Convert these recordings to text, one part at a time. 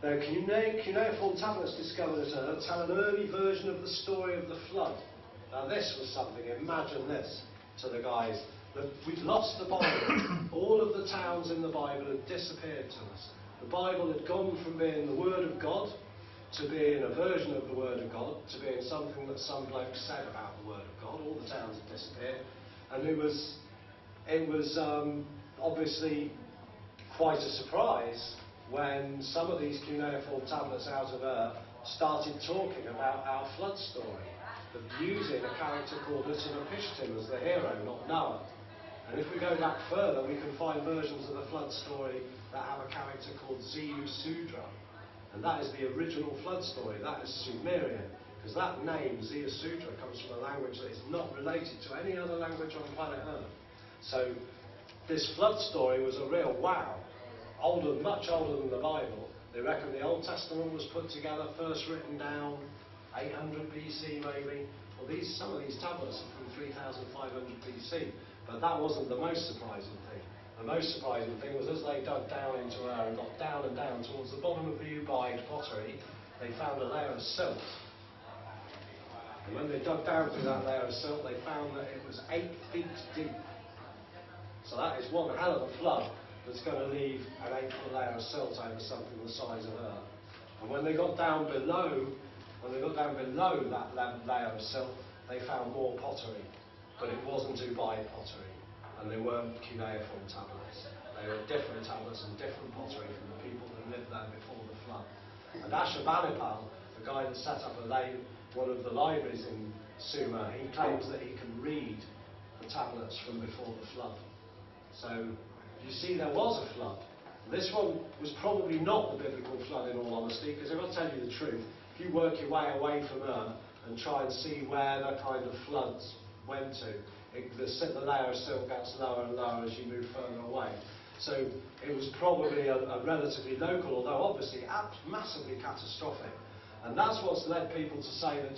Now, cuneiform tablets discovered at Ur tell an early version of the story of the flood. Now, this was something, imagine this to the guys, that we'd lost the Bible. All of the towns in the Bible had disappeared to us. The Bible had gone from being the Word of God to being a version of the Word of God, to being something that some bloke said about the Word of God. All the towns had disappeared. And it was obviously quite a surprise when some of these cuneiform tablets out of Ur started talking about our flood story, of using a character called Utnapishtim as the hero, not Noah. And if we go back further, we can find versions of the flood story that have a character called Ziusudra. And that is the original flood story. That is Sumerian, because that name, Ziusudra, comes from a language that is not related to any other language on planet Earth. So this flood story was a real wow. Older, much older than the Bible. They reckon the Old Testament was put together, first written down 800 BC maybe. Well, some of these tablets are from 3500 BC, but that wasn't the most surprising thing. The most surprising thing was as they dug down into Ur and got down and down towards the bottom of the Ubaid pottery, they found a layer of silt. And when they dug down through that layer of silt, they found that it was 8 feet deep. So that is one hell of a flood that's going to leave an 8-foot layer of silt over something the size of Ur. And when they got down below that layer of silt, they found more pottery. But it wasn't Ubaid pottery, and they weren't cuneiform tablets. They were different tablets and different pottery from the people that lived there before the flood. And Ashurbanipal, the guy that set up one of the libraries in Sumer, he claims that he can read the tablets from before the flood. So you see, there was a flood. This one was probably not the biblical flood, in all honesty, because if I tell you the truth, if you work your way away from Ur and try and see where the kind of floods went to, the layer of silt gets lower and lower as you move further away. So it was probably a relatively local, although obviously massively catastrophic. And that's what's led people to say that,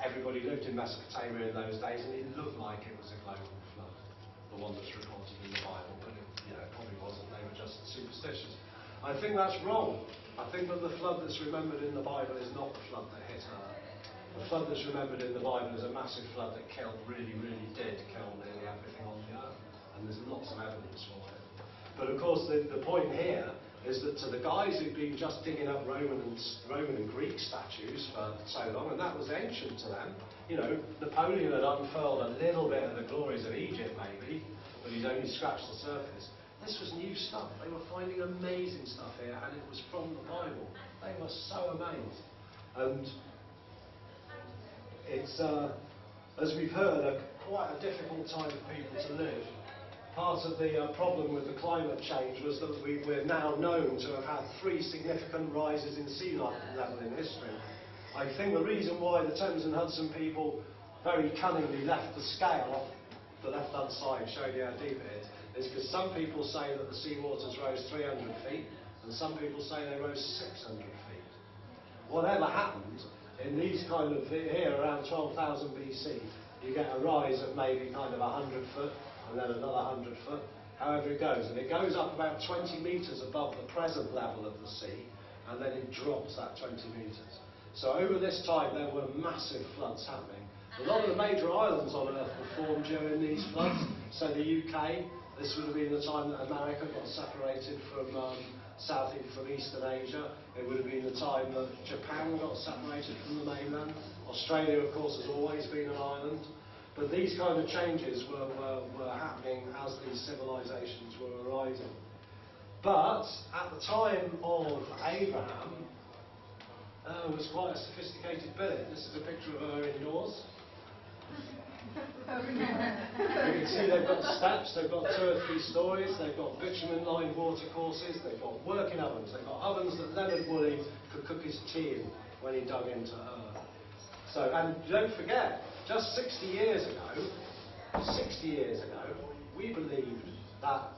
everybody lived in Mesopotamia in those days, and it looked like it was a global flood, the one that's reported in the Bible, but it probably wasn't. They were just superstitious. I think that's wrong. I think that the flood that's remembered in the Bible is not the flood that hit Ur. The flood that's remembered in the Bible is a massive flood that really did kill nearly everything on the earth, and there's lots of evidence for it. But of course, the point here is that to the guys who'd been just digging up Roman and Greek statues for so long, and that was ancient to them. Napoleon had unfurled a little bit of the glories of Egypt, maybe, but he'd only scratched the surface. This was new stuff. They were finding amazing stuff here, and it was from the Bible. They were so amazed. And it's, as we've heard, quite a difficult time for people to live. Part of the problem with the climate change was that we're now known to have had 3 significant rises in sea level in history. I think the reason why the Thames and Hudson people very cunningly left the scale off the left-hand side, showing you how deep it is because some people say that the sea waters rose 300 feet, and some people say they rose 600 feet. Whatever happened, in these kind of, here around 12,000 BC, you get a rise of maybe kind of 100 foot, and then another 100 foot, however it goes. And it goes up about 20 metres above the present level of the sea, and then it drops that 20 metres. So over this time, there were massive floods happening. A lot of the major islands on Earth were formed during these floods. So the UK, this would have been the time that America got separated from from Eastern Asia. It would have been the time that Japan got separated from the mainland. Australia, of course, has always been an island. But these kind of changes were happening as these civilizations were arising. But at the time of Abraham, it was quite a sophisticated village. This is a picture of her indoors. You can see they've got steps, they've got 2 or 3 stories, they've got bitumen-lined watercourses, they've got working ovens, they've got ovens that Leonard Woolley could cook his tea in when he dug into Ur. So, and don't forget, just 60 years ago, we believed that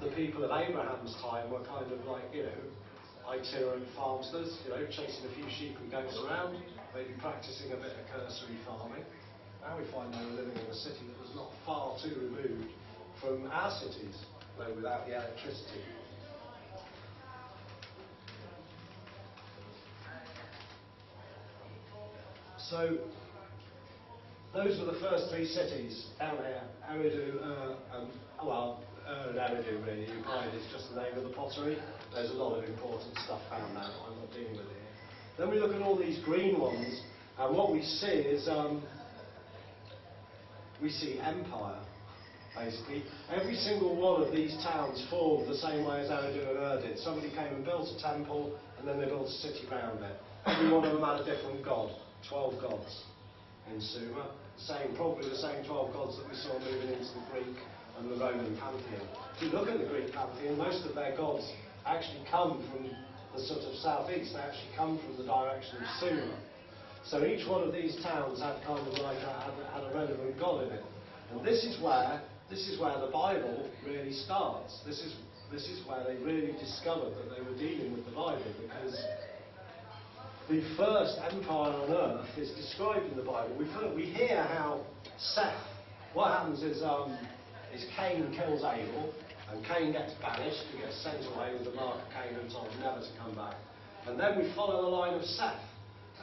the people of Abraham's time were kind of like, itinerant farmsters, chasing a few sheep and goats around, maybe practicing a bit of cursory farming. Now we find they were living in a city that was not far too removed from our cities, though without the electricity. So those were the first three cities down here, Eridu, and Eridu really. Ugaid is just the name of the pottery. There's a lot of important stuff found there that I'm not dealing with here. Then we look at all these green ones, and what we see is we see empire, basically. Every single one of these towns formed the same way as Eridu and Ur did. Somebody came and built a temple, and then they built a city around it. Every one of them had a different god, 12 gods in Sumer. Probably the same 12 gods that we saw moving into the Greek and the Roman pantheon. If you look at the Greek pantheon, most of their gods actually come from the sort of southeast. They actually come from the direction of Sumer. So each one of these towns had kind of like had a relevant god in it. And this is where the Bible really starts. This is where they really discovered that they were dealing with the Bible, because the first empire on earth is described in the Bible. We hear how Seth, what happens is Cain kills Abel, and Cain gets banished, he gets sent away with the mark of Cain and told never to come back. And then we follow the line of Seth,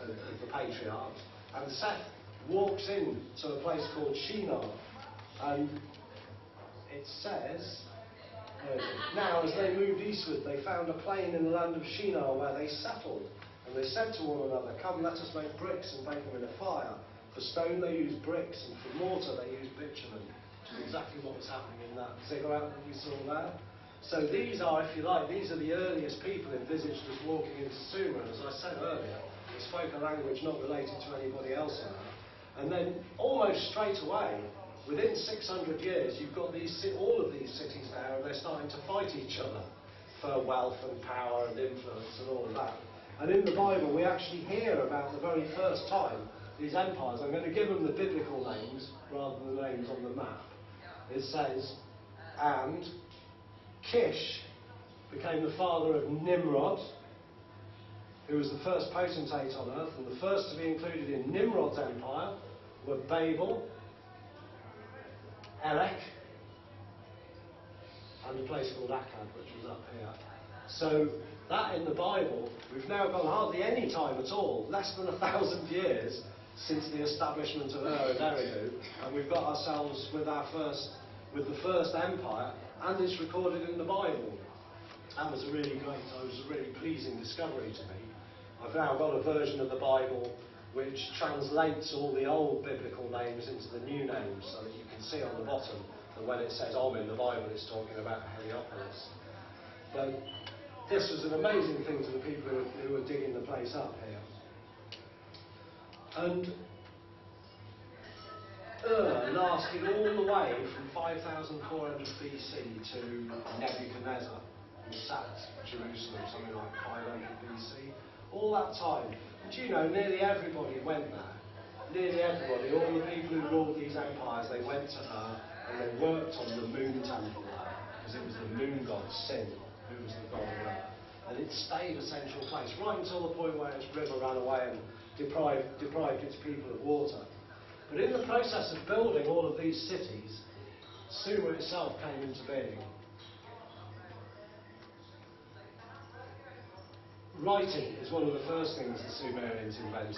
of the patriarchs, and Seth walks in to a place called Shinar, and it says, now as they moved eastward, they found a plain in the land of Shinar where they settled. And they said to one another, come, let us make bricks and bake them in a fire. For stone they used bricks, and for mortar they used bitumen. Which is exactly what was happening in that ziggurat that we saw there. So these are, if you like, these are the earliest people envisaged as walking into Sumer. And as I said earlier, they spoke a language not related to anybody else on earth. And then almost straight away, within 600 years, you've got all of these cities there, and they're starting to fight each other for wealth and power and influence and all of that. And in the Bible, we actually hear about the very first time these empires. I'm going to give them the biblical names rather than the names on the map. It says, and Kish became the father of Nimrod, who was the first potentate on earth, and the first to be included in Nimrod's empire were Babel, Erech, and a place called Akkad, which was up here. So that in the Bible, we've now gone hardly any time at all, less than 1,000 years since the establishment of Ur and Eridu, and we've got ourselves with the first empire, and it's recorded in the Bible. That was a really pleasing discovery to me. I've now got a version of the Bible which translates all the old biblical names into the new names, so that you can see on the bottom that when it says Om in the Bible, it's talking about Heliopolis. But this was an amazing thing to the people who were digging the place up here. And Ur lasted all the way from 5400 BC to Nebuchadnezzar, who sacked Jerusalem, something like 500 BC. All that time. And you know, nearly everybody went there. Nearly everybody, all the people who ruled these empires, they went to Ur and they worked on the moon temple there, because it was the moon god Sin who was the god of Ur. And it stayed a central place, right until the point where its river ran away and deprived its people of water. But in the process of building all of these cities, Sumer itself came into being. Writing is one of the first things the Sumerians invented.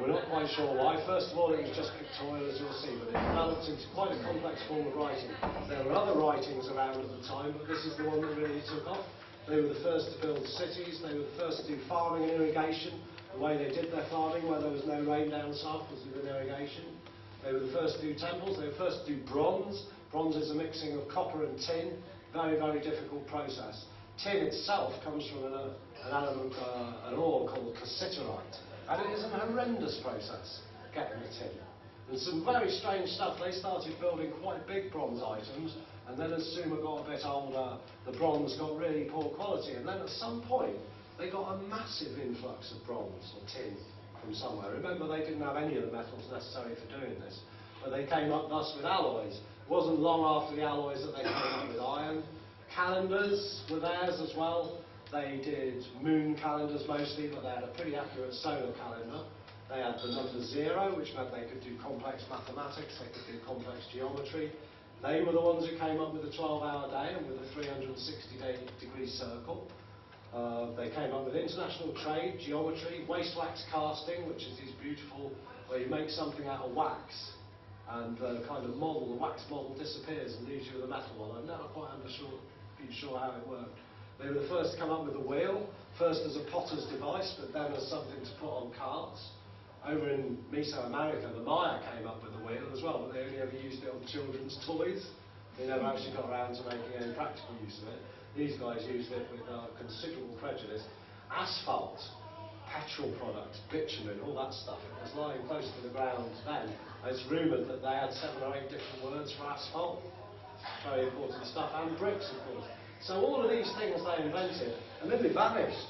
We're not quite sure why. First of all, it was just pictorial, as you'll see, but it developed into quite a complex form of writing. There were other writings around at the time, but this is the one that really took off. They were the first to build cities. They were the first to do farming and irrigation. The way they did their farming, where there was no rain down south, was with irrigation. They were the first to do temples. They were the first to do bronze. Bronze is a mixing of copper and tin. Very, very difficult process. Tin itself comes from an element, an ore called cassiterite. And it is an horrendous process, getting the tin. And some very strange stuff. They started building quite big bronze items, and then as Sumer got a bit older, the bronze got really poor quality. And then at some point, they got a massive influx of bronze or tin from somewhere. Remember, they didn't have any of the metals necessary for doing this, but they came up thus with alloys. It wasn't long after the alloys that they came up with iron. Calendars were theirs as well. They did moon calendars mostly, but they had a pretty accurate solar calendar. They had the number 0, which meant they could do complex mathematics, they could do complex geometry. They were the ones who came up with the 12-hour day and with the 360-degree circle. They came up with international trade, geometry, waste wax casting, which is this beautiful, where you make something out of wax, and the kind of model, the wax model disappears and leaves you with a metal one. I've never quite been sure how it worked. They were the first to come up with the wheel, first as a potter's device, but then as something to put on carts. Over in Mesoamerica, the Maya came up with the wheel as well, but they only ever used it on children's toys. They never actually got around to making any practical use of it. These guys used it with considerable prejudice. Asphalt, petrol products, bitumen, all that stuff. It was lying close to the ground then. It's rumoured that they had 7 or 8 different words for asphalt. Very important stuff. And bricks, of course. So all of these things they invented, and then they vanished.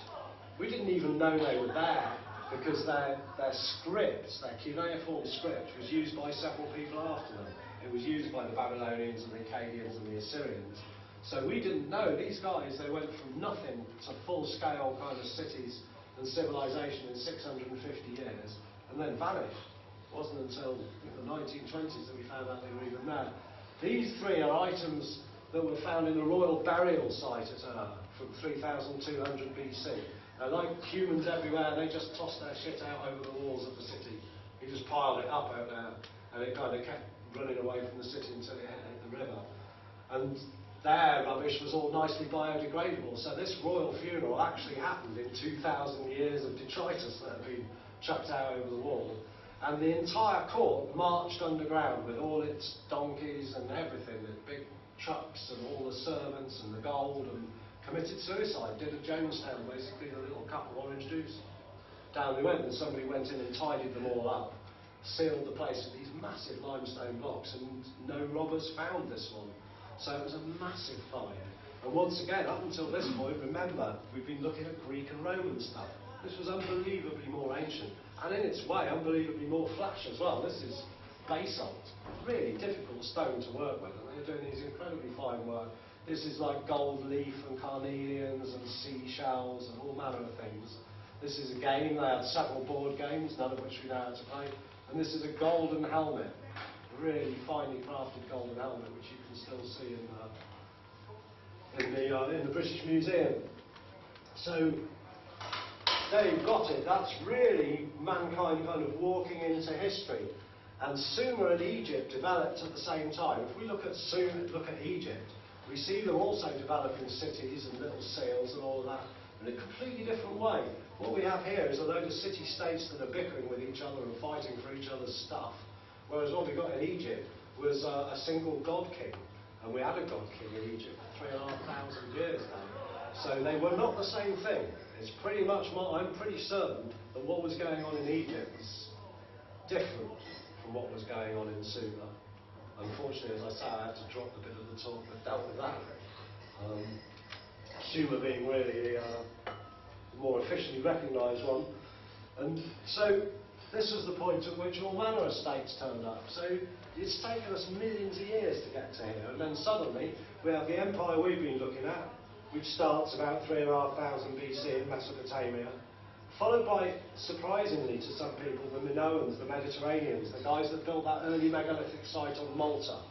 We didn't even know they were there, because their script, their cuneiform script, was used by several people after them. It was used by the Babylonians and the Akkadians and the Assyrians. So we didn't know. These guys, they went from nothing to full-scale kind of cities and civilization in 650 years, and then vanished. It wasn't until the 1920s that we found out they were even there. These 3 are items that were found in a royal burial site at Ur from 3200 BC. Now, like humans everywhere, they just tossed their shit out over the walls of the city. He just piled it up out there, and it kind of kept running away from the city until it hit the river. And their rubbish was all nicely biodegradable. So this royal funeral actually happened in 2,000 years of detritus that had been chucked out over the wall. And the entire court marched underground with all its donkeys and everything, the big trucks and all the servants and the gold, and committed suicide, did a Jonestown, basically a little cup of orange juice. Down they went, and somebody went in and tidied them all up, sealed the place with these massive limestone blocks, and no robbers found this one. So it was a massive find. And once again, up until this point, remember, we've been looking at Greek and Roman stuff. This was unbelievably more ancient, and in its way, unbelievably more flash as well. This is basalt, really difficult stone to work with, and they're doing these incredibly fine work. This is like gold leaf and carnelians and seashells and all manner of things. This is a game. They had several board games, none of which we know how to play. And this is a golden helmet, a really finely crafted golden helmet, which you can still see in the British Museum. So there you've got it. That's really mankind kind of walking into history. And Sumer and Egypt developed at the same time. If we look at Sumer, look at Egypt, we see them also developing cities and little seals and all of that in a completely different way. What we have here is a load of city-states that are bickering with each other and fighting for each other's stuff. Whereas what we got in Egypt was a single god king. And we had a god king in Egypt for 3,500 years now. So they were not the same thing. It's pretty much, I'm pretty certain that what was going on in Egypt was different from what was going on in Sumer. Unfortunately, as I say, I had to drop the bit of the talk that dealt with that. Sumer being really the more officially recognised one. And so this was the point at which all manner of states turned up. So it's taken us millions of years to get to here. And then suddenly we have the empire we've been looking at, which starts about 3,500 BC in Mesopotamia, followed by, surprisingly to some people, the Minoans, the Mediterraneans, the guys that built that early megalithic site on Malta.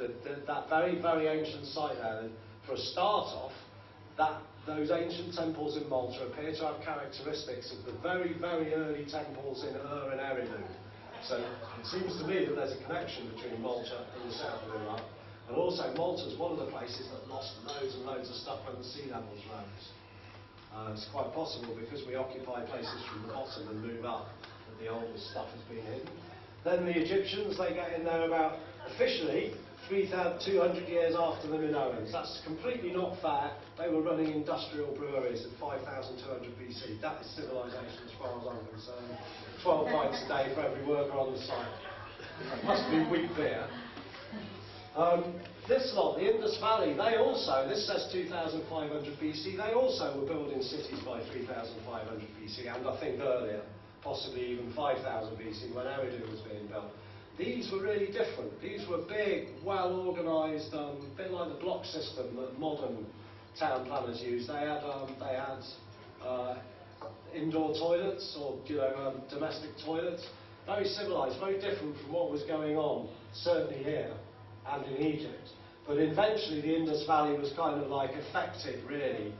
That very, very ancient site there. And for a start off, those ancient temples in Malta appear to have characteristics of the very, very early temples in Ur and Eridu. So it seems to me that there's a connection between Malta and the south of Iraq. And also Malta's one of the places that lost loads and loads of stuff when the sea levels rose. It's quite possible because we occupy places from the bottom and move up that the oldest stuff has been hidden. Then the Egyptians, they get in there about, officially, 3,200 years after the Minoans. That's completely not fair. They were running industrial breweries at 5,200 BC. That is civilization as far as I'm concerned. 12 pints a day for every worker on the site. It must be wheat beer. This lot, the Indus Valley, they also, this says 2,500 BC, they also were building cities by 3,500 BC, and I think earlier, possibly even 5,000 BC when Eridu was being built. These were really different. These were big, well-organised, a bit like the block system that modern town planners use. They had indoor toilets or domestic toilets. Very civilised, very different from what was going on, certainly here and in Egypt. But eventually the Indus Valley was kind of like affected, really,